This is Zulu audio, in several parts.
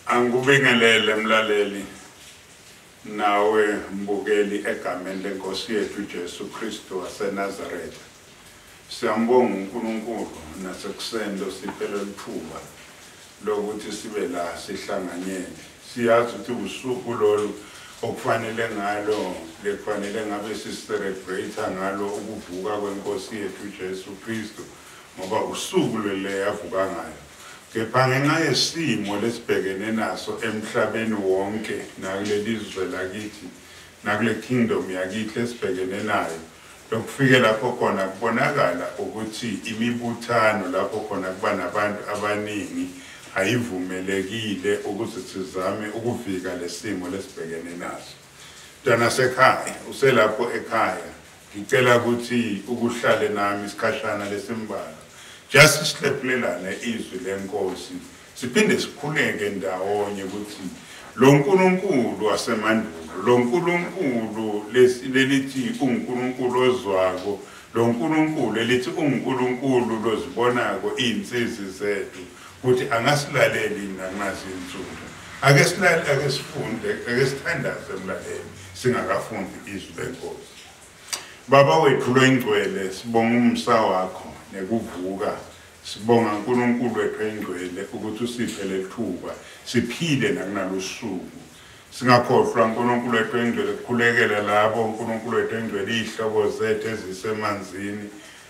Angubingelele mlaleli nawe mbukeli egameni lenkosi yethu Jesu Kristu waseNazaretha. Siyambonga uNkulunkulu nasekuseni siphele lithuba lokuthi sibe la sihlanganyele. Siyazi ukuthi usuku lolu okufanele ngalo lekufanele ngabe sicelebrate ngalo ukuvuka kwenkosi yethu Jesu Kristu ngoba usuku lele yavuka ngayo. Kepha ngenxa yesimo lesibhekene naso emhlabeni wonke nakuleli zwe lakithi nakule kingdom yakithi lesibhekene nayo lokufike lapho khona kubonakala ukuthi imibuthano lapho khona kuba nabantu abaningi ayivumelekile ukuthi sizame ukuvika lesimo lesibhekene naso. Mntwana sekhaya uselapho ekhaya ngicela ukuthi ukuhlale nami isikhashana lesimbalwa just sihlelelane izwi lenkosi siphinde sikhuleke ndawonye ukuthi lo nkulunkulu wasemandulo lo nkulunkulu lelithi uNkulunkulu ozwako lo nkulunkulu elithi uNkulunkulu lozibonako izinsizwa zethu ukuthi angasilaleli nangazinsuku ake silale ake sifunde ake sithandaze emlaleli singakafundi izwi lenkosi. Baba wethu loyingcwele sibonga umsa wakho nekuvuka sibonga uNkulunkulu wethu engcwele ukuthi usiphe lethuba siphile nakunalosuku singakhohlwa uNkulunkulu wethu engcwele kukhulekela labo uNkulunkulu wethu engcwele ihlobo zethu ezisemanzini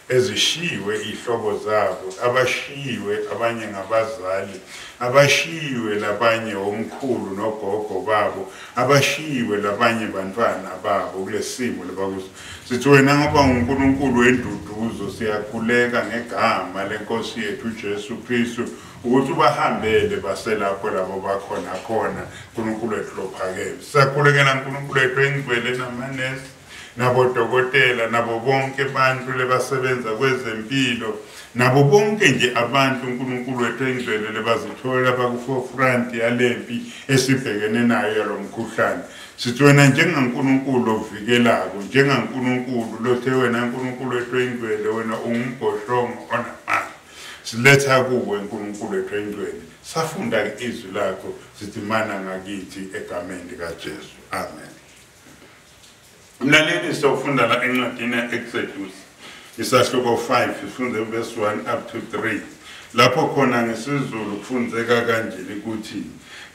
ezishiwe ihlobo zabo abashiwe abanye ngabazali abashiwe labanye omkhulu nogogo babo abashiwe labanye bantwana babo kulesimo lebakuso sithi wena ngoba uNkulunkulu wenduduzo siyakhuleka ngegama lenkosi yethu Jesu Kristu ukuthi ubahambele baselapho labo bakhona khona uNkulunkulu wethu lophakeme siyakhulekela uNkulunkulu wethu engcwele namanesi nabo dokotela nabo bonke abantu lebasebenza kwezempilo nabo bonke nje abantu uNkulunkulu wethu engcwele lebazithola baku-forefront yalempi esibhekene nayo yalomkhuhlane sithi wena njengaNkulunkulu ovikelako njengaNkulunkulu lothe wena uNkulunkulu wethu engcwele wena ungumbhoshongo onamandla siletha kuwe uNkulunkulu wethu engcwele safunda izwi lakho sithi mana ngakithi egameni likaJesu amen. Mlaleli sofunda la encwadini Exodus isahluko 5 sifunde verse 1 up to 3 lapho khona ngesizulu kufundzeka kanje ukuthi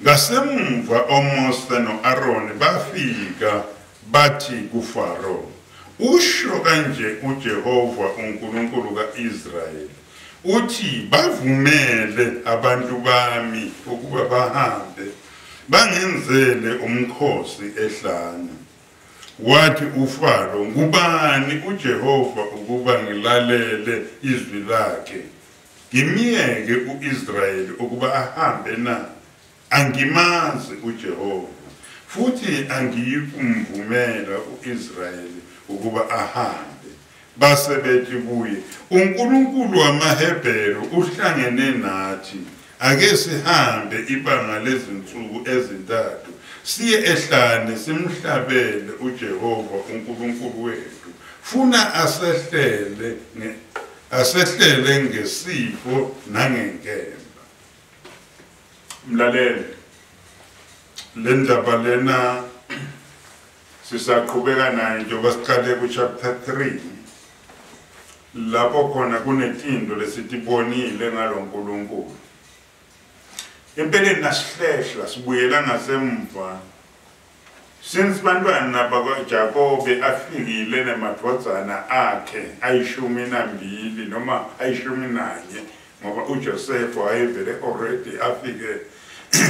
ngasemva oMose noAaron bafika bathi kuFaro usho kanje uJehova uNkulunkulu kaIsrayeli uthi bavumele abantu bami ukuba bahambe bangenzele umkhosi ehlane. Wathi uFaro ngubani uJehova ukuba ngilalele izwi lakhe ngimiyeke uIsrayeli ukuba ahambe na angimazi uJehova futhi angiyikumvumela uIsrayeli ukuba ahambe base bethi kuye uNkulunkulu wamaHebheru uhlangene nathi ake sihambe ibanga lezinsuku ezintathu siye ehlane simhlabele uJehova uNkulunkulu wethu funa asehlele ngesifo nangenkemba. Mlaleli le ndaba lena sisaqhubeka nayo njengoba siqale kuchapter 3 lapho khona kunetindo lesitibonile ngaloNkulunkulu. Empeleni nasihlehla sibuyela ngasemva since bantwana bakwaJakobe afikile nemadvodzana akhe ayishumi nambili noma ayishumi nanye ngoba uJoseph wayevele already afike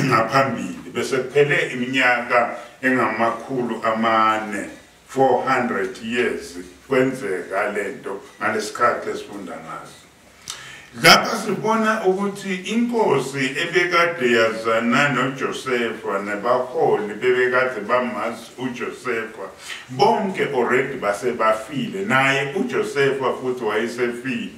ngaphambili bese kuphele iminyaka engamakhulu amane 400 years kwenzeka lento ngalesikhathi esifunda ngaso. Lapha sibona ukuthi inkosi ebekade yazana noJosepha nabaholi bebekade bamazi uJosepha bonke already base bafile naye uJosepha futhi wayesefile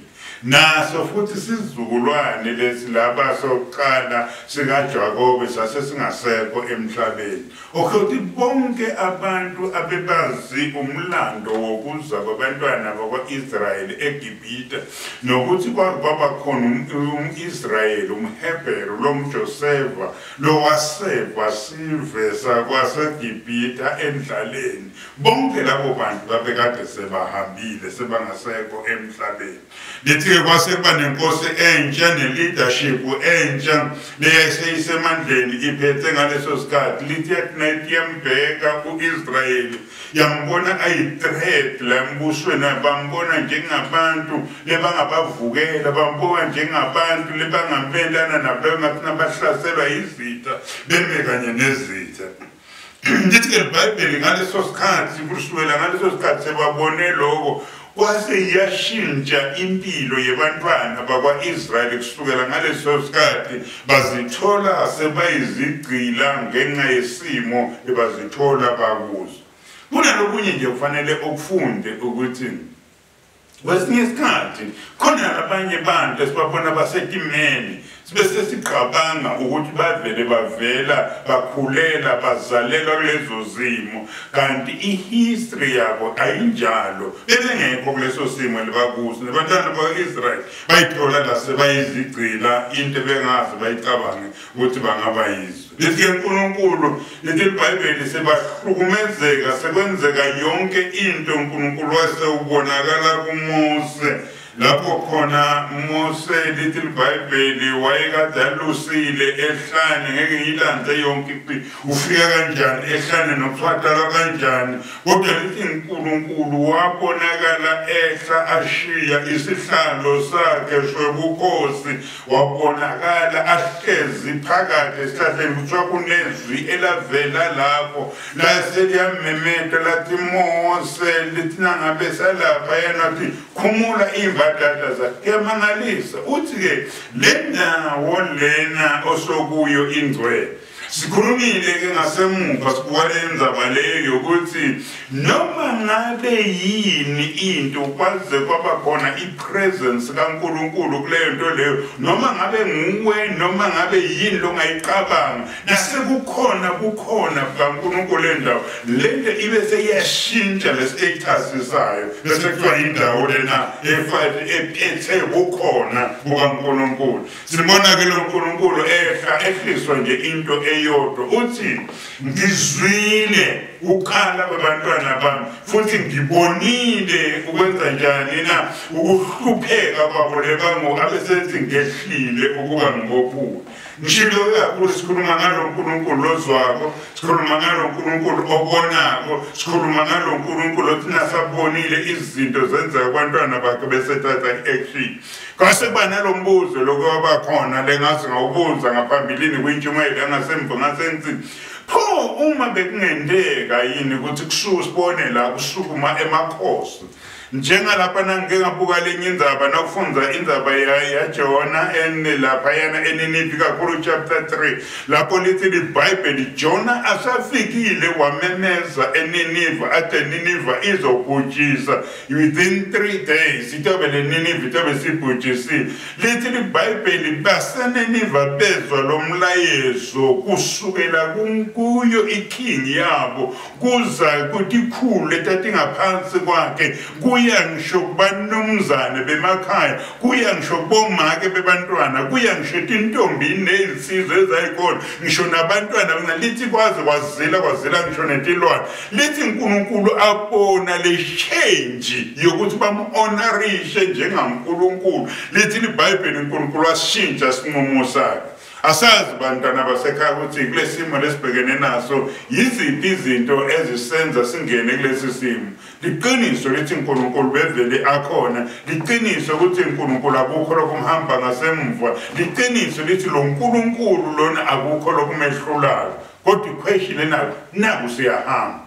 naso futhi sizukulwane lesi laba soqala sikaJakobe sase singasekho emhlabeni ukuthi bonke abantu abebazi umlando wokuza kwabantwana bakwa-Israyeli eGibhita nokuthi kwaba khona umIsrayeli umHebheru lomJosefa lowaseva sivesa kwaseGibhita endlaleni bonke labo bantu babekade sebahambile sebangasekho emhlabeni lithi kwaseba nenkosi entsha ne-leadership entsha leyayiseyisemandleni iphethe ngaleso sikhathi lithi yathi yambheka u-Israyeli yambona ayi-threat la embusweni bambona njengabantu lebangabavukela bambona njengabantu lebangamelana nabahlaselwa izitha beme kanye nezitha lithi-ke iBhayibheli ngaleso sikhathi kusukela ngaleso sikhathi sebabone lokho kwase yashintsha impilo yebantwana bakwa-Israyeli kusukela ngaleso sikhathi bazithola sebayizigqila ngenxa yesimo ebazithola bakuzo. Kunalokunye nje kufanele ukufunde ukuthi kwesinye isikhathi khona abanye abantu esibabona basetimeni sibe sesiqabanga ukuthi bavela bakhulela bazalelwa kulezo zimo kanti ihistory yabo ayinjalo bebengekho kuleso simo elibakuso nabantwana bakwa-Israyeli bayithola la sebayizigcila into bengazi bayicabange ukuthi bangaba yizo. Lithi uNkulunkulu lithi iBhayibheli sebahlukumezeka sekwenzeka yonke into uNkulunkulu wasewubonakala kuMose lapho khona Mose lithi iBhayibheli wayekade alusile ehlane ngeke ngiyilandze yonke ufika kanjani ehlane nokuthwala kanjani kodwa lithi uNkulunkulu wabonakala ehla ashiya isihlalo sakhe sobukhosi wabonakala ahlezi phakathi esihlahleni kuthiwa kunezwi elavela lapho laseliyamemeta lathi Mose lithi nangabe salapha yena athi khumula imvadada zakhe kuyamangalisa uthi-ke le ndawo lena osokuyo ingcwele sikhulumile-ke ngasemuva sibuka le ndzaba leyo yokuthi noma ngabe yini into kwaze kwaba khona ipresence kaNkulunkulu kuleyo nto leyo noma ngabe nguwe noma ngabe yini longayicabanga nasekukhona kaNkulunkulu le ndawo lento ibe seyashintsha le-status sayo bese kuthiwa indawo lena ephethe bukhona bukaNkulunkulu. Sibona-ke lo Nkulunkulu ehliswa nje into eyodwa uthi ngizwile ukhala kwabantwana bami futhi ngibonile ukwenza njani na ukuhlupheka kwabo lebango abesethi ngehlile ukuba ngibophuka. Ngishilo kakhulu sikhuluma ngalo Nkulunkulu ozwako sikhuluma ngalo Nkulunkulu obonako sikhuluma ngalo Nkulunkulu othi nasabonile izinto zenzeka kwabantwana bakhe besethatha i-action. Kwase kuba nalo mbuzo lokuba khona lengazi ngawubuza ngaphambilini kwintshumayelo yangasemva ngasensini pho uma bekungendeka yini ukuthi sibone la kusukuma emakhosi njengalapha nangike ngabuka lenye indzaba nakufundza indzaba yaJona laphayana eNinivi kakhulu chapter 3 lapho lithi iBhayibheli Jona asafikile wamemeza eNiniva ade Niniva izobhujisa within 3 days itobe leNiniva itobe sibhujisile. Lithi iBhayibheli baseNiniva bezwa lo mlayezo kusukela kuyo iking yabo kuza kuthi ikhulu letatingaphansi kwakhe kuya ngisho kubanumzane bemakhaya kuya ngisho kubomake bebantwana kuya ngisho intombi nezisizwe ezayikhona ngisho nabantwana lithi kwaze kwazila ngisho netilwane. Lithi uNkulunkulu abona le change yokuthi bamu-honorishe njengaNkulunkulu. Lithi iBhayibheli uNkulunkulu washintsha isinqumo sakhe. Asazi bantwana basekhaya ukuthi kulesimo lesibhekene naso yiziphi izinto ezisenza singene kulesi simo. Liqiniso lithi uNkulunkulu bevele akhona. Liqiniso ukuthi uNkulunkulu akukho lokumhamba ngasemva. Liqiniso lithi lo Nkulunkulu lona akukho lokumehlulayo. Kodwa iquestion naku siyahamba.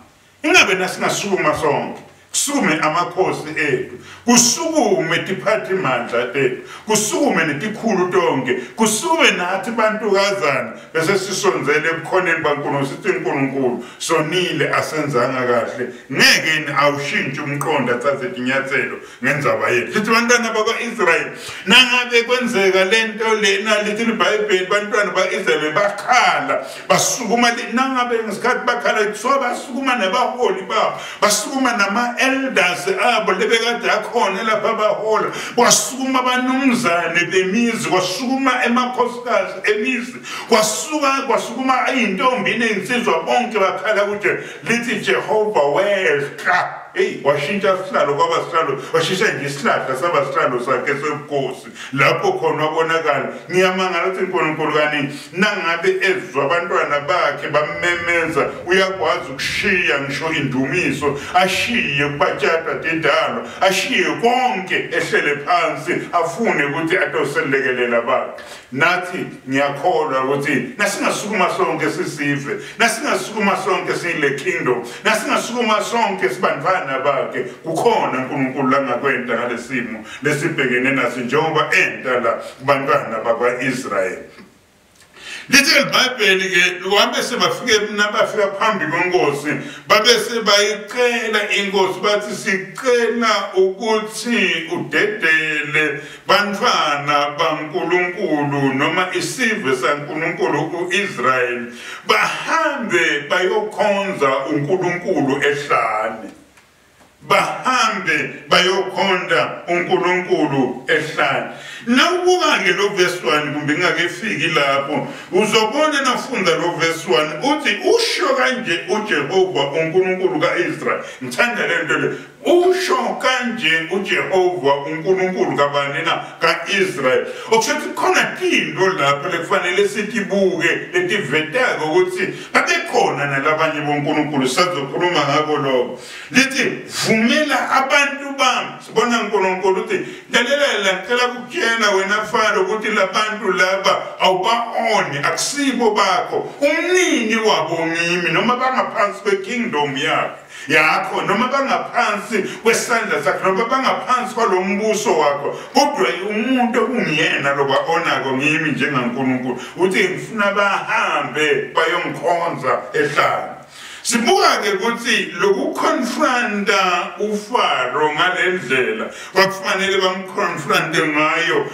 Ingabe nasingasukuma sonke kusukume amakhosi ethu, kusukume tiphathimandla tethu, kusukume netikhulu tonke, kusukume nathi bantukazana bese sisonzele ebukhoneni baNkulunkulu sithi uNkulunkulu sonile asenzanga kahle, ngeke ni awushintshe umqondo athathe inyathelo ngendzaba yethu. Sithi bantwana bakwa-Israyeli nangabe kwenzeka lento lena lithi iBhayibheli bantwana bakwa-Israyeli bakhala basukuma nangabe ngesikhathi bakhala so basukuma nabaholi babo, basukuma nama-elders abo lebekade akhona lapha bahola, kwasukuma abanumzane bemizi, kwasukuma emakhosikazi emizi, kwasukuma iy'ntombi ney'nsizwa bonke bakhala ukuthi lithi Jehova wehla. Hey, washintsha sihlalo kwaba sihlalo, washintsha nje isihlahla saba sihlalo sakhe sobukhosi. Lapho khona wabonakala. Ngiyamangala ukuthi uNkulunkulu kani nangabe ezwa abantwana bakhe bamemeza, uyakwazi ukushiya ngisho indumiso, ashiye kubatshata tendalo, ashiye konke ehlele phansi, afune ukuthi atoselekelela bakhe. Nathi ngiyakholwa ukuthi nasingasukuma sonke sisive, nasingasukuma sonke siyile kingdom, nasingasukuma sonke sibandvana bakhe, kukhona uNkulunkulu langakwenta ngalesimo lesibhekene naso njengoba enta la kubantwana bakwa-Israyeli. Lithi iBhayibheli ke wabe sebafike nabafika phambi kwenkosi babese bayicela inkosi bathi sicela ukuthi udedele bantwana baNkulunkulu noma isive saNkulunkulu uIsrael bahambe bayokhonza uNkulunkulu ehlane, bahambe bayokhonza uNkulunkulu ehlane. Nawubuka-ke lo verse 1 kumbe ngakefiki lapho uzobona nafunda lo verse 1 uthi usho kanje uJehova uNkulunkulu kaIsrael. Ngithanda lento le, usho kanje uJehova uNkulunkulu kabani na kaIsrael. Okusho khona into lapho lekufanele sikibuke letivetako ukuthi babekhona nalabanye boNkulunkulu sazokhuluma ngako lokho. Lithi vumela abantu bami, sibona uNkulunkulu uthi lalela ngicela ukutshela wena Faro ukuthi labantu laba awuba-oni, akusibo bakho, umnini wabo ngimi, noma bangaphansi kwekingdom yakho, noma bangaphansi kwesandla sakho, noma bangaphansi kwalo mbuso wakho, kodwa umuntu okungiyena lo ba-onako ngimi njengaNkulunkulu. Uthi ngifuna bahambe bayongikhonza ehlane. Sibuka-ke ukuthi lokukonfronta uFaro ngalendlela kwakufanele bamkonfronte ngayo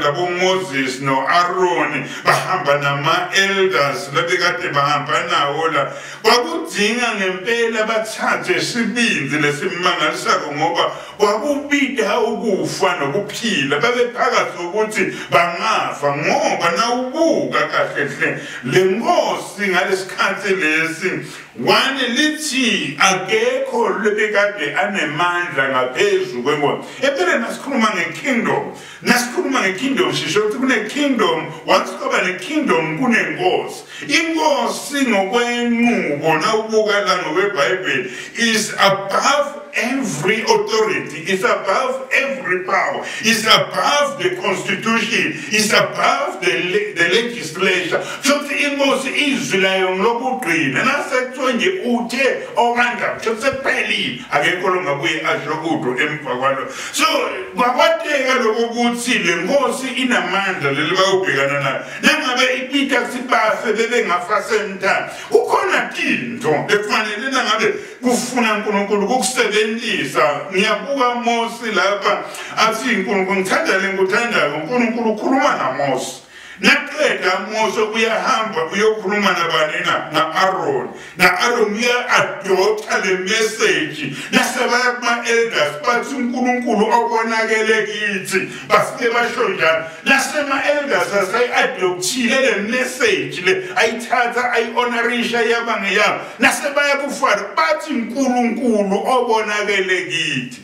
labo Moses no Aaron bahamba nama-elders labekade bahamba nawo la, kwakudinga ngempela bathathe isibinzi lesimangalisako ngoba kwakubida ukufa nokuphila, babephakathi ukuthi bangafa ngoba nawubuka kahle le nkosi ngalesikhathi lesi wane lithi akekho lebekade anemandla ngaphezu kwenkosi. Empeleni nasikhuluma ngekingdom sisho ukuthi kune-kingdom, once kwaba ne-kingdom kunenkosi. Inkosi ngokwenqubo nawubuka la ngokweBhayibheli is above every authority, is above every power, is above the constitution, is above the legislature. So inkosi izwi layo ngilokugcina nasekuthiwa nje uthe okanda sephelile akekho longabuye asho utho emva kwalo. So kwakwateka lokho ukuthi le nkosi inamandla leli bayobhekana nayo, nangabe ipita kusibafe bebengafa semthatha, ukhona into ekufanele nangabe kufuna uNkulunkulu kukusebenzisa. Ngiyabuka Mose lapha athi uNkulunkulu ngithanda le nguthandayo, uNkulunkulu ukhuluma naMose. Naqeda Mose uyahamba uyokhuluma nabani na-Aaron. Na-Aaron uya-adopta le message. Nasebaya kuma-elders bathi uNkulunkulu obonakele kithi. Bafike basho njalo. Nasema-elders asayi-adoptile le message le, ayithatha ayi-honorisha yaba ngeyabo. Nasebaya kuFaro bathi uNkulunkulu obonakele kithi.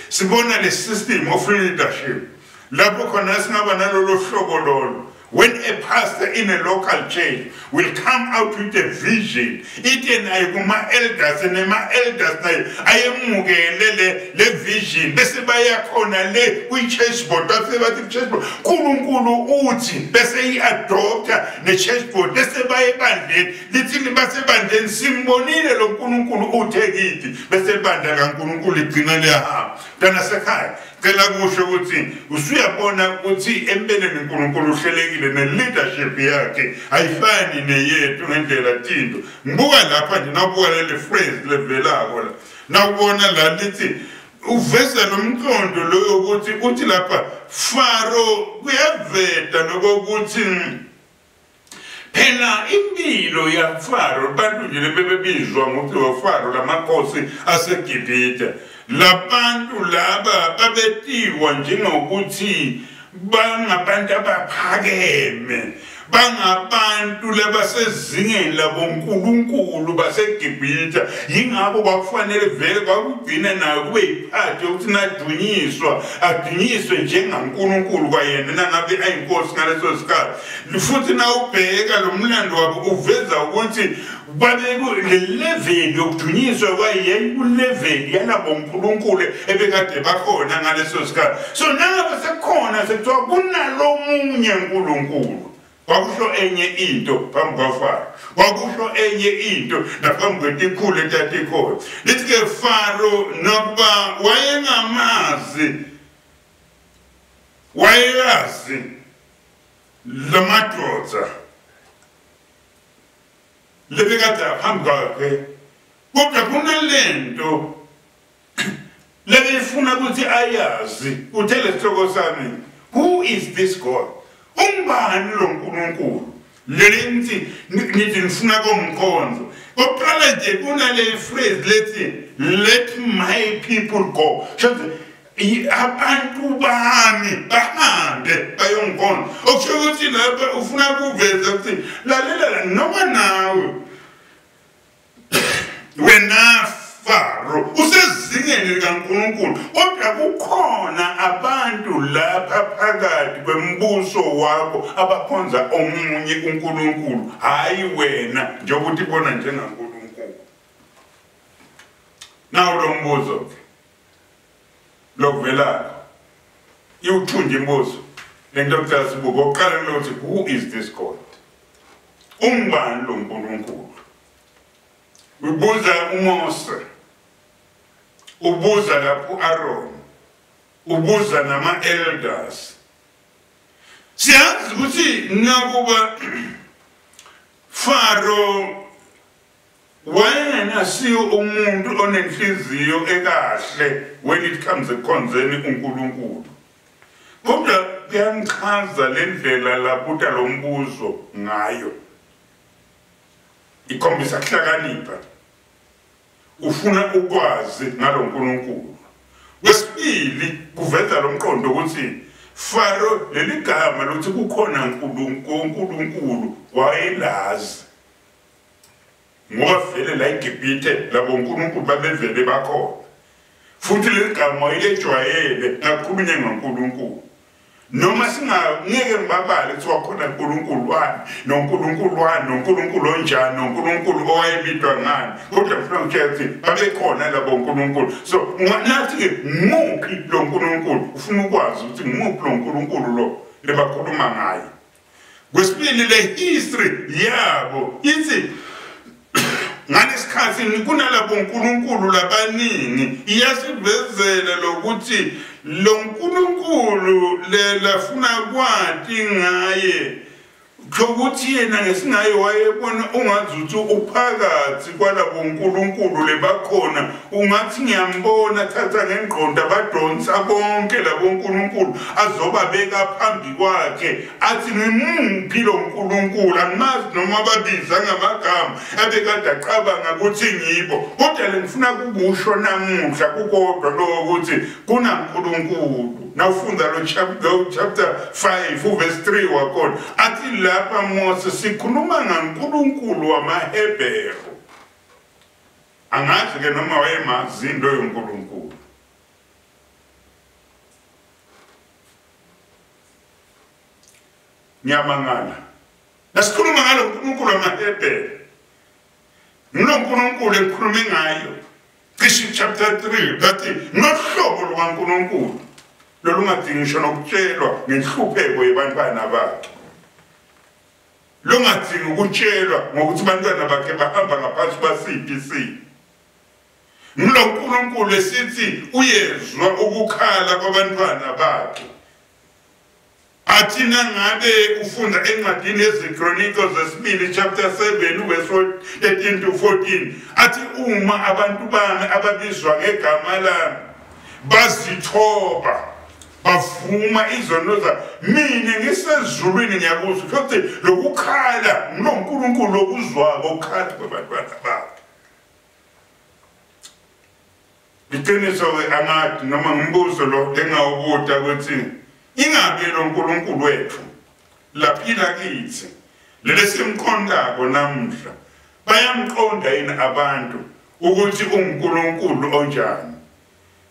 Sibona le system of leadership lapho khona singaba nalolo hlobo lolo When a pastor in a local church will come out with a vision, ite naye kuma elders nema elders naye ayemukele le vision bese bayakhona le kwi church board base bathi church board uNkulunkulu uthi bese iadopta ne church board bese bayebandeni lithi base bandeni simbonile lo uNkulunkulu uthekithi bese ibandla kaNkulunkulu igcina liyahamba dana sekhaya cela kusho ukuthi usuyabona ukuthi empeleni uNkulunkulu uhlelekile ne leadership yakhe ayifani neyethu ngendlela thinto ngibuka lapha nje nawubuka le phrase levelako la nawubona la lithi uveza nomqondo lo ukuthi uthi lapha Faro kuyaveta nokuthi phela impilo yaFaro bantu nje bebebizwa ngokuthi waFaro lamakhosi aseGibhithe labantu laba babetiwa njengokuthi bangabantu abaphakeme bangabantu labasezingeni labonkulunkulu baseGibhithe yingakho kwakufanele vele kwakugcina nayo kube yiphathi yokuthi nadunyiswa adunyiswe njengaNkulunkulu kwayena nangabe ayinkosi ngaleso sikhathi futhi nawubheka lo mlando wabo uveza ukuthi babeku le level yokudunyiswa kwayeyilevel yalabonkulunkulu ebekade bakhona ngaleso sikhathi so nangabe sekhona sekuthiwa kunalomunye uNkulunkulu kwakusho enye into phambi kwaFaro kwakusho enye into naphambi kwetikhulu etatikhona lithi ke Faro nokuba wayeyazi lamadoda lebekade phambi kwakhe kodwa kunalento lebefuna ukuthi ayazi uthele isihloko sami who is this God umbani lo uNkulunkulu lelithi nithi nifuna komkhonzo oqala nje kunale phrase lethi let my people go abantu bami bahambe bayonkhonza okusho ukuthi lapha ufuna kuveza ukuthi lalela noma nawe wena Faro usezingeni likaNkulunkulu kodwa kukhona abantu lapha phakathi kwembuso wakho abakhonza omunye uNkulunkulu hayi wena njengokuthi bona njengaNkulunkulu nawo lo mbuzo lokuvela iwuthunje imbuzo leNdodana sibuko oqala lokuthi who is this God umbani lo uNkulunkulu ubuza uMose ubuza lapho Aaron ubuza nama elders siyazi ukuthi nakuba Faro wayena siyo umuntu onenhliziyo ekahle when it comes ekhonzeni uNkulunkulu kodwa kuyangichaza lendlela lapho lo mbuzo ngayo ikhombisa kuhlakanipha ufuna ukwazi ngalo uNkulunkulu wesibili kuveza lo mqondo ukuthi Faro leli gama lokuthi kukhona uNkulunkulu wayelazi ngoba vele la eGibhithe labo uNkulunkulu babevele bakhona futhi leli gama wayelejwayele ngakhulunywa ngoNkulunkulu noma singeke ngibabale ukuthi wakhona uNkulunkulu wani noNkulunkulu onjani noNkulunkulu owayebitwa ngani kodwa ngifuna ukuthi babekhona labo uNkulunkulu so nathi ke nguphi lo uNkulunkulu ufuna ukwazi ukuthi nguphi lo uNkulunkulu lo lebakhuluma ngaye kwesibili le history yabo ithi ngalesikhathi kunalabo uNkulunkulu labaningi iyasivezela lokuthi lo uNkulunkulu lelafuna kwathi ngaye ukuthi yena ngesingaye wayebona ungazuthi uphakathi kwalabo uNkulunkulu lebakhona ungathi ngiyambona thatha ngengqondo abadonsa bonke labo uNkulunkulu azoba beka phambi kwakhe athi ngimuphi lo uNkulunkulu angimazi noma babiza ngamagama abekade aqabanga ukuthi ngibo kodwa ngifuna kukusho namuhla kukodwa lo ukuthi kunaNkulunkulu nawufunda lo chapter 5 verse 3 wakhona athi lapha Mose sikhuluma ngaNkulunkulu wamaHebheru angathi ke noma wayemazi into yoNkulunkulu ngiyamangala nasikhuluma ngalo uNkulunkulu amaHebheru uNkulunkulu ekhulume ngayo cishe chapter 3 bathi nohlobo lukaNkulunkulu lolungadingi ngisho nokutshelwa ngenhlupheko yabantwana bakhe longadingi ukutshelwa ngokuthi abantwana bakhe bahamba ngaphansi kwasiphi isimo lo uNkulunkulu esithi uyezwa ukukhala kwabantwana bakhe athi nangabe ufunda encwadini yeziKronikos zesibili chapter 7 verse 13 to 14 athi uma abantu bami ababizwa ngegama lami bazithoba bavuma izono zabo mina ngisezulwini ngiyakuzwa futhi lokukhala uNkulunkulu lokuzwako ukukhala kwabantwana bakhe iqiniso-ke angathi noma ngimbuzo lo engawubuta ukuthi ingabe lo uNkulunkulu wethu laphila kithi leli simkhondako namhla bayamqonda yini abantu ukuthi uNkulunkulu onjani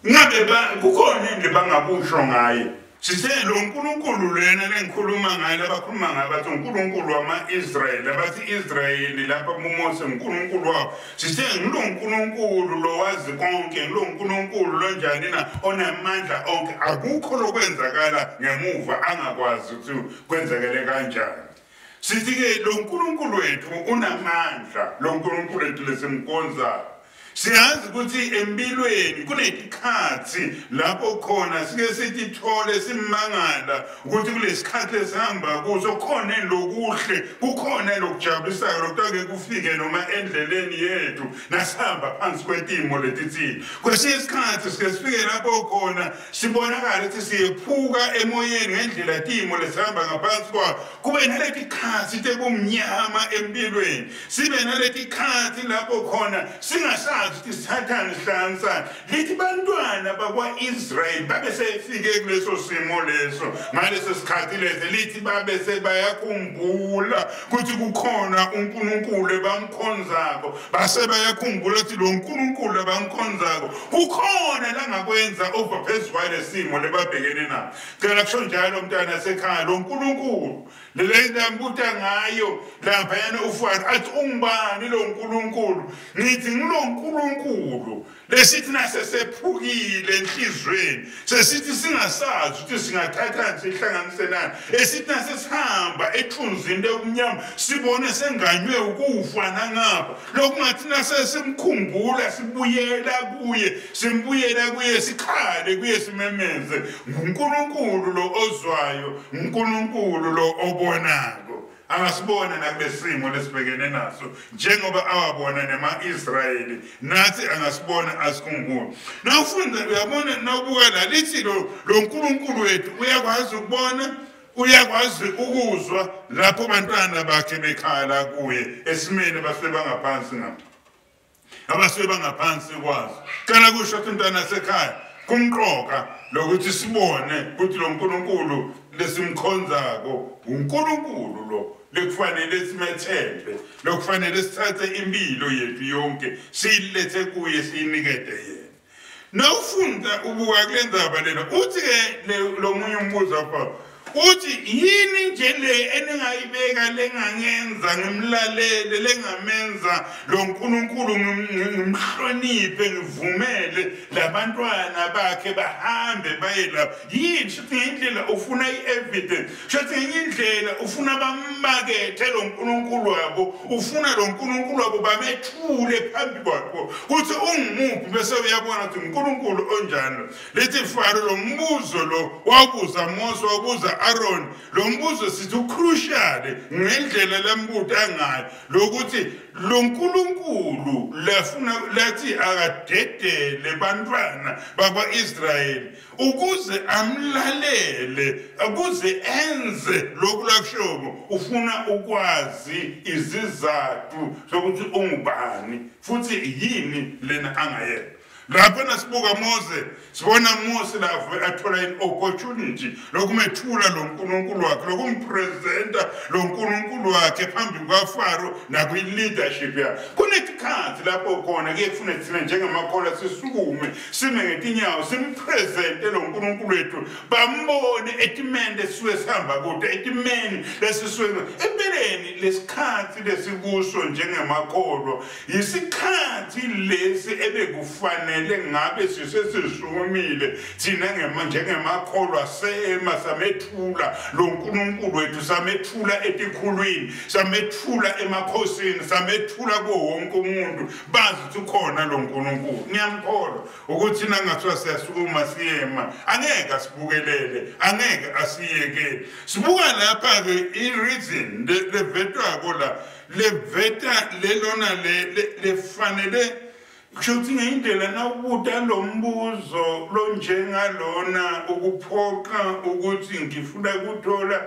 ngabe kukhona into bangakusho ngaye sithe lo uNkulunkulu lena lengikhuluma ngaye labakhuluma ngaye bathi uNkulunkulu wama-Israyeli abathi Israyeli lapha kuMose uNkulunkulu wabo sithe ngilo uNkulunkulu lo wazi konke ngilo uNkulunkulu lo njani na onamandla onke akukho lokwenzakala ngemuva angakwazi ukuthi kwenzekele kanjani sithi-ke lo uNkulunkulu wethu unamandla lo uNkulunkulu wethu lesimkhonzayo siyazi ukuthi empilweni kunezikhathi lapho khona sike sithole simangala ukuthi kulesikhathi esihamba kuso khona lokuhle kukhona lokujabulisayo lokutake kufike noma endleleni yethu nasihamba phansi kwetimo letithile kwesinye isikhathi sike sifike lapho khona sibonakala ukuthi siyephuka emoyeni ngendlela timo lesihamba ngaphansi kwayo kube nalezikhathi tekumnyama empilweni sibe nalezikhathi lapho khona singasazi ukuthi Sathane sihlanganisana lithi bantwana bakwa-Israyeli babe sefike kuleso simo leso ngaleso sikhathi leso lithi babe sebayakhumbula ukuthi kukhona uNkulunkulu ebamkhonzako base bayakhumbula ukuthi lo uNkulunkulu abamkhonzako kukhona langakwenza over phezu kwalesimo lebabhekene nabo cela kusho njalo mntwana wasekhaya lo uNkulunkulu leli lambuta ngayo laphayana uFaro athi ungubani lo uNkulunkulu ngithi ngilo uNkulunkulu lesithi nasesephukile enhlizweni sesithi singasazi ukuthi singathathani sihlanganiselana esithi nasesihamba ethunzini lokumnyama sibone senganywe ukufa nangapha lokungathi nasesimkhumbula sibuyela kuye sikhale kuye simemeze uNkulunkulu lo ozwayo uNkulunkulu lo obonako angasibona nakulesimo lesibhekene naso njengoba awabona nema-Israyeli nathi angasibona asikhumbule nawufunda uyabona nawubuka la lithi lo uNkulunkulu wethu uyakwazi ukubona uyakwazi ukuzwa lapho abantwana bakhe bekhala kuye esimeni basuke bangaphansi ngapha abasuke bangaphansi kwazo cela kusho ukuthi mntwana sekhaya kumqoka lokuthi sibone ukuthi lo uNkulunkulu lesimkhonzako uNkulunkulu lo lekufanele simethembe lokufanele sithathe impilo yethu yonke siyilethe kuye siyinikede yena nawufunda ubuka kule ndzaba lena uthi-ke lo munye umbuzo apha uthi yini nje le eningayibeka lengangenza ngimlalele lengamenza lo uNkulunkulu ngimhloniphe ngivumele labantwana bakhe bahambe baye lapho yini shothi ngendlela ufuna i-evidence shothi ngendlela ufuna bammakethe lo uNkulunkulu wabo ufuna lo uNkulunkulu wabo bamethule phambi kwakho kuthi ungumuphi bese uyabona ukuthi uNkulunkulu onjani lithi Faro lo mbuzo lo wabuza Mose wabuza Aaron lo mbuzo sithi ucrucial ngendlela lambuta ngayo lokuthi lo uNkulunkulu lafuna lathi akadedele bantwana bakwa-Israyeli ukuze amlalele ukuze enze lokhu lakushobo ufuna ukwazi izizathu sokuthi ungubani futhi yini lena angayenza lapha nasibuka Mose sibona Mose la athola in opportunity lokumethula lo nkulunkulu wakhe lokumpresenta lo nkulunkulu wakhe phambi kwaFaro nakwi leadership yakhe kunetikhathi lapho khona kuyefuna thina njengamakhola sisukume sime ngetinyawo simpresente lo nkulunkulu wethu bambone etimende sisuke sihamba kude etimeni lesisuke empeleni lesikhathi lesikuso njengamakholwa yisikhathi lesi ebekufanele ngabe sisesizumile thina njengamakholwa sema samethula lo nkulunkulu wethu samethula etikhulwini samethula emakhosini samethula kuwo wonke umuntu bazi ukuthi ukhona lo nkulunkulu ngiyamkholwa ukuthi nangathiwa siyasukuma siyema angeke asibukelele angeke asiyekele sibuka lapha ke i-reason levetwako la leveta lelona lefanele kushuthi ngeyindlela nawubuta lo mbuzo lo njengalona ukuphoqa ukuthi ngifuna ukuthola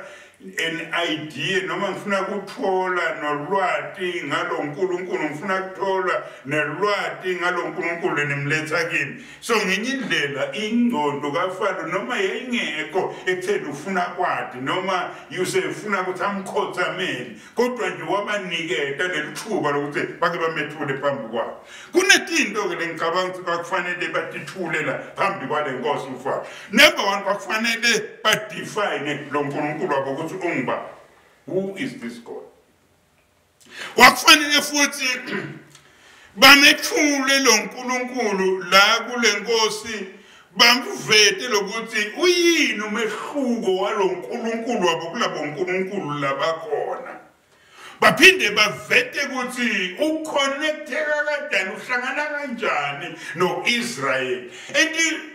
an idea noma ngifuna ukuthola nolwati ngalo nkulunkulu ngifuna ukuthola nelwati ngalo nkulunkulu nemletha kimi so ngenye indlela ingqondo kaFaro noma yayingekho ekutheni ufuna kwadi noma usefuna ukuthi amkhothamele kodwa nje wabaniketa lelithuba lokuthi bake bamethule phambi kwabo kunetinto ke lengicabanga ukuthi kwakufanele batithule la phambi kwale nkosi uFaro number one kwakufanele badefine lo nkulunkulu wabo ukuthi ungba who is this God wakufanele futhi bamethule lo nkulunkulu la kule nkosi bamvete lokuthi uyini umehluko walo nkulunkulu wabo kulabo nkulunkulu labakhona baphinde bavete ukuthi uconnecteka kanjani uhlangana kanjani noIsrael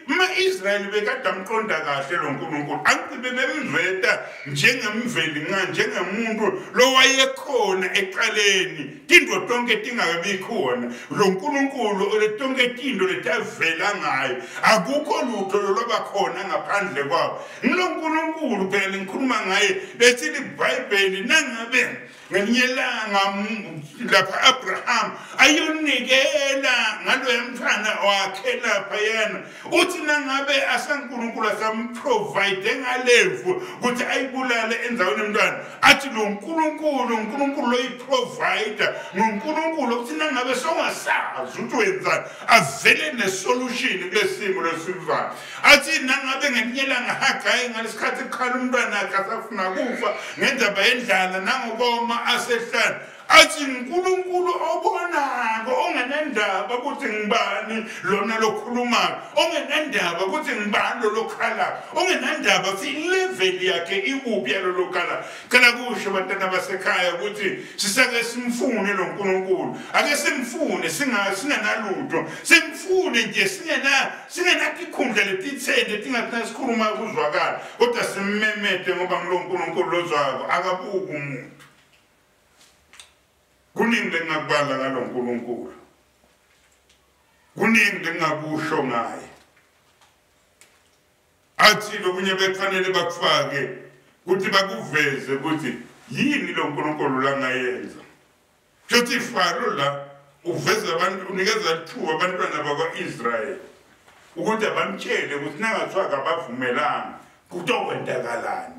ma-Israel bekade amqonda kahle lo nkulunkulu angibe bemveta njengemveli njengemuntu lowayekhona eqaleni tinto tonke tingabe khona lo nkulunkulu letonke tinto letavela ngayo akukho lutho lolabakhona ngaphandle kwabo ngilo nkulunkulu phela ngikhuluma ngaye lethi iBhayibheli nangabe ngenyelanga lapha Abraham ayonikela ngalo mfana wakhe lapha yena uthi nangabe asankulunkulu asamprovide ngalevu ukuthi ayibulale endaweni yomntwana athi lo nkulunkulu loyiprovider ngonkulunkulu ukuthi nangabe songasazi ukuthi wenzani avele nesolution kulesimo lesivayo athi nangabe ngenyelanga Hagayi ngalesikhathi ekhala umntwana akhe asafuna kufa ngendaba yendlala nangokoma asehlala athi uNkulunkulu obonako ongenendaba ukuthi ngibani lona lokhulumayo ongenendaba ukuthi ngibani lokhala ongenendaba ukuthi level yakhe ikuphi yalokhala kana kusho abantwana basekhaya ukuthi sisake simfune lo Nkulunkulu ake simfune singanalutho simfune nje singenathi ikhundla letithende tingathi sikhuluma kuzwakala kodwa simmemete ngoba ngilo Nkulunkulu lozwako akabuki umuntu kuningi ngakubala ngalo nkulunkulu kuningi ngakusho ngaye athi lokunye bekufanele bakufake ukuthi bakuveze ukuthi yini lo nkulunkulu la ngayenza futhi Faro la uveza abantu unikeza ithuba abantwana bakwaIsrael ukuthi abamtshele ukuthi nangathiwa kabavumelanga kutokwenzakalani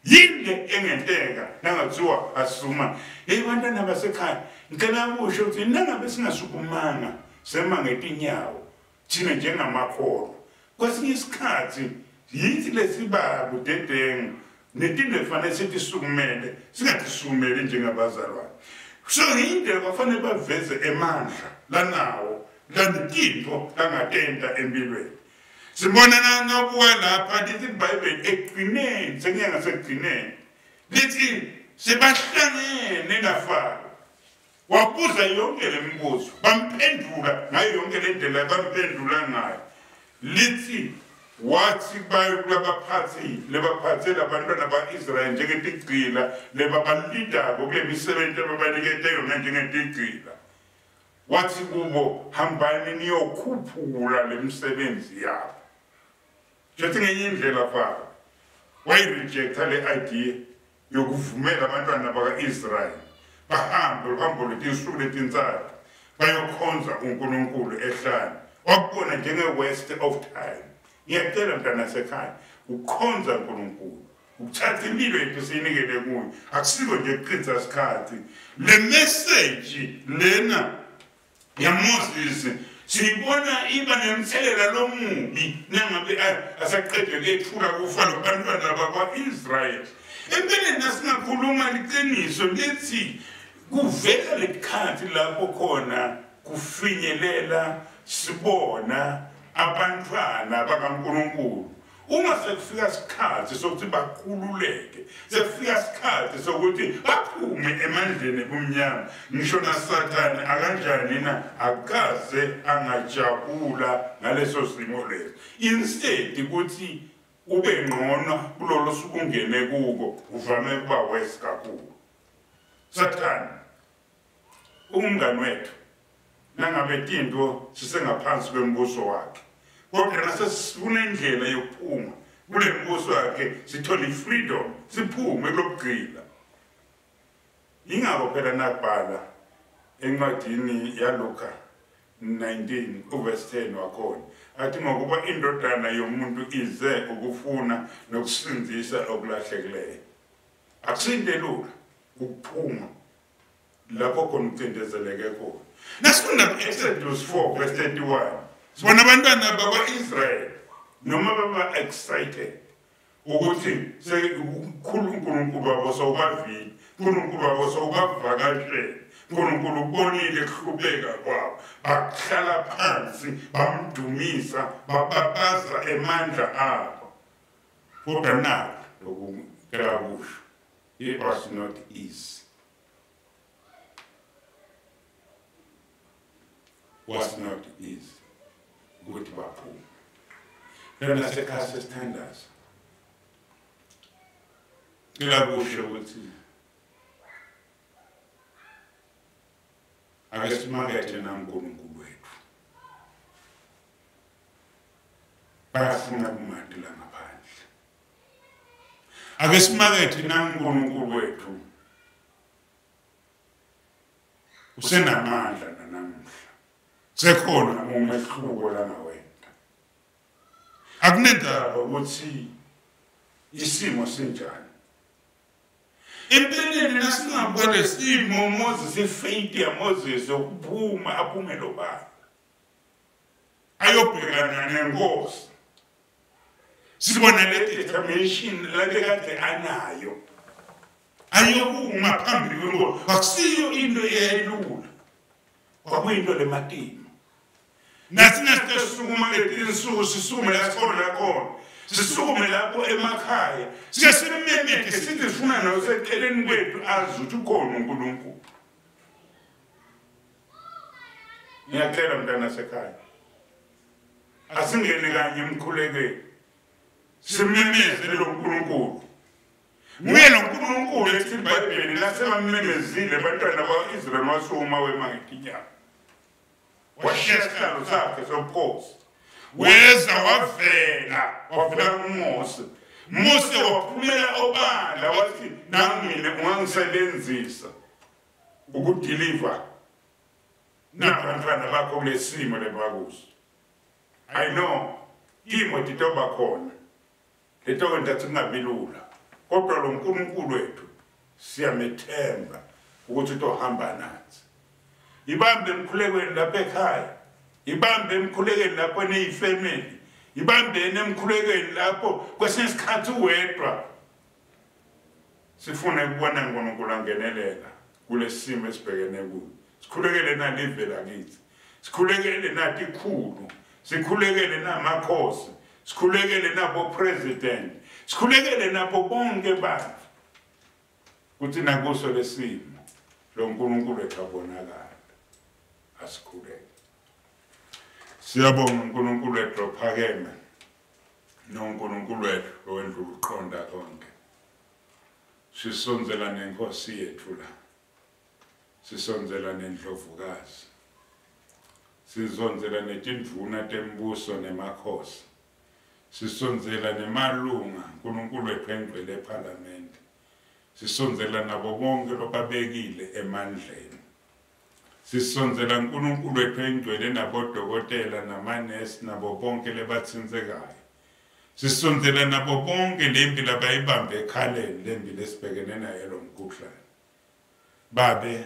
yini engenteka nangathiwa asuma bantwana basekhaya ngicela ukusho ukuthi nangabe singasukumanga sema ngetinyawo thina njengamakholo kwesinye isikhathi yithi lesibalo dedengu netinto efanele sithi sukumele singatisumeli njengabazalwane so yindlela bafanele baveze emandla lanawo lantinto langatenta empilweni sibona nabuka lapha lithi iBhayibheli ekugcineni senyanga sekugcineni lithi sebahlangene naFaro wabuza yonke lemibuzo bamphendula ngayo yonke le ndlela bamphendula ngayo lithi wathi lebaphathi labantwana baIsrael njengetigcila lebabalidako kule misebenzi ababanikete yona njengetigcila wathi kubo hambani niyokhuphula lemisebenzi yabo jethi ngenye indlela Faro wayirejecta le idea yokuvumela abantwana bakaIsrael bahambe uhambo lwetinsuku letintsathu bayokhonza uNkulunkulu ehlane wakubona njenge-waste of time. Ngiyacela mntana sekhaya ukhonza uNkulunkulu, ukuthatha impilo yethu siyinikele kuyo, akusiko nje ukuchitha isikhathi. Le message lena yaMoses siyibona iba nemthelela lomubi nangabe asaqede kuyethula kufa lobantwana bakwa-Israyeli. Empeleni nasingakhuluma liqiniso lithi kuvela lekhathi lapho khona kufinyelela sibona abantwana bakaNkulunkulu. Uma sekufika isikhathi sokuthi bakhululeke, sekufika isikhathi sokuthi baphume emandleni ebumnyama, ngisho naSathane akanjani na akaze angajabula ngaleso simo leso. Instead ukuthi ube ngqono kulolo suku ungene kuko uvame ukuba worse kakhulu. Sathane umngani wethu nangabe tinto sisengaphansi kwembuso wakhe, kodwa nasesifuna indlela yokuphuma kule mbuso wakhe, sithole freedom, siphume kulokugcila. Ingakho phela nabhala encwadini yaLuka 19 uverse 10 wakhona athi ngokuba indodana yomuntu ize ukufuna nokusinzisa okulahlekileyo. Akusindelula ukuphuma lapho khona ucindezeleke khona. Nasifunda Exodus 4 verse 31 sibona abantwana bakwa-Israyeli noma baba excited ukuthi uNkulunkulu wabo sowubavile, uNkulunkulu wabo sowubavakashele, uNkulunkulu ubonile ukuhlubeka kwabo, bahlala phansi bamdumisa, bababaza emandla abo. Kodwa naku lokukela kusho, it was not easy. Was not easy ukuthi baphume. Lona sekhaya sesithandaza ngilakusho ukuthi ake simakethe naNkulunkulu wethu. Bayafuna kumandi la ngaphandle. Ake simakethe naNkulunkulu wethu. Usenamandla nanamuhla. Sekhona umehluko la ngawena. Akunendaba ukuthi isimo sinjani. Empeleni nasingabona isimo Moses, ifaith yaMoses yokuphuma aphume lobani ayobhekana nenkosi. Sibona le determination lakade anayo ayokuma phambili kwenkosi. Akusiyo into eyayilula, kwakuyinto lematini. Nasingaste sukuma letinsuku sisukume la khona sisukume lapho emakhaya sike simemeke sithi sifuna noseceleni kwethu azi ukuthi ukhona uNkulunkulu. Ngiyacela mntana sekhaya asingene kanye emkhulekweni simemeze lo uNkulunkulu. Nguye lo uNkulunkulu ethi iBhayibheli lasebamemezile abantwana bakwa-Israyeli wasuma wemangetinyama. Washiya isihlalo sakhe sobukhosi, weza wavela kuMose. Mose waphumela obala wathi nami ungangisebenzisa ukudeliver nabantwana bakho kulesimo lebakuso. I know kimo titoba khona letoko ntathi kungabilula, kodwa lo uNkulunkulu wethu siyamethemba ukuthi utohamba nathi. Ibambe emkhulekweni lapha ekhaya, ibambe emkhulekweni lapho neyifamily, ibambe emkhulekweni lapho kwesinye isikhathi uwedwa. Sifune ukubona uNkulunkulu angenelela kulesimo esibhekene kuyo. Sikhulekele nalive lakithi, sikhulekele nathi ikhulu, sikhulekele namakhosi, sikhulekele nabo president, sikhulekele nabo bonke abantu ukuthi nakuso lesimo lo uNkulunkulu ekhabonakala. Asikhuleke. Siyabonga uNkulunkulu wethu ophakeme noNkulunkulu wethu owendlula uqonda konke. Sisonzela nenkosi yethu la, sisonzela nendlovukazi, sizonzela netindvuna tembuso nemakhosi, sisonzela nemalunga uNkulunkulu wethu engcwele eParliament, sisonzela nabo bonke lobabekile emandleni. sisonzela uNkulunkulu wethu engcwele nabodokotela namanesi nabo bonke lebathinsekayo. Sisonzela nabo bonke lempi labayibambe ekhaleni lempi lesibhekene nayo lo mkhuhlane. Babe,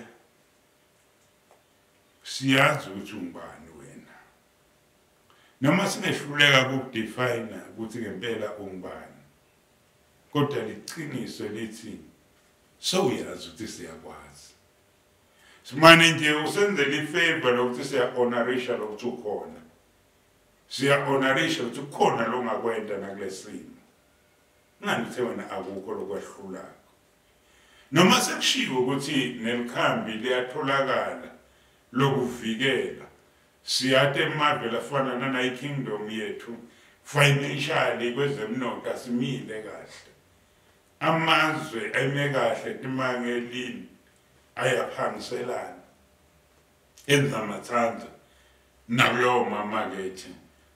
siyazi ukuthi ungubani wena. Noma singehluleka ukudefine ukuthi ngempela ungubani. Kodwa liqiniso lithi sowuyazi ukuthi siyakwazi. Simane nje usenzele ifavor lokuthi siya-honorisha lokuthi ukhona. Siya-honorisha ukuthi ukhona lo ngakwenda nakulesimo. Ngani uthe wena akukho lokwehlulako. Noma sekushiwo ukuthi nelikhambi liyatholakala lokuvikela. Siyade emavela afana nanayi-kingdom yethu financially kwezemnotho asimile kahle. Amazwe eme kahle timangelini ayaphangiselana enza amathanda nakulowo mamakethe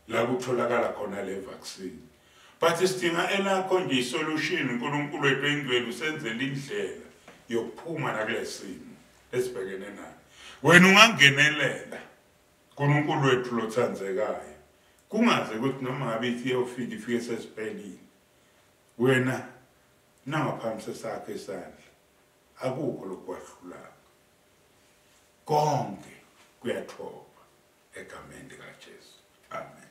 la kutholakala khona le vaccine. But sidinga elakho nje isolution uNkulunkulu wethu engcwele usenzele indlela yokuphuma nakulesimo esibhekene nayo. Wena ungangenelela uNkulunkulu wethu lothandzekayo. Kungaze ukuthi noma ngabe ithi iyofika ifike sesiphelile. Wena nangaphambi sakhe isandla. Akukho lokwahlulaka. Konke kuyathoba egameni likaJesu. Amen.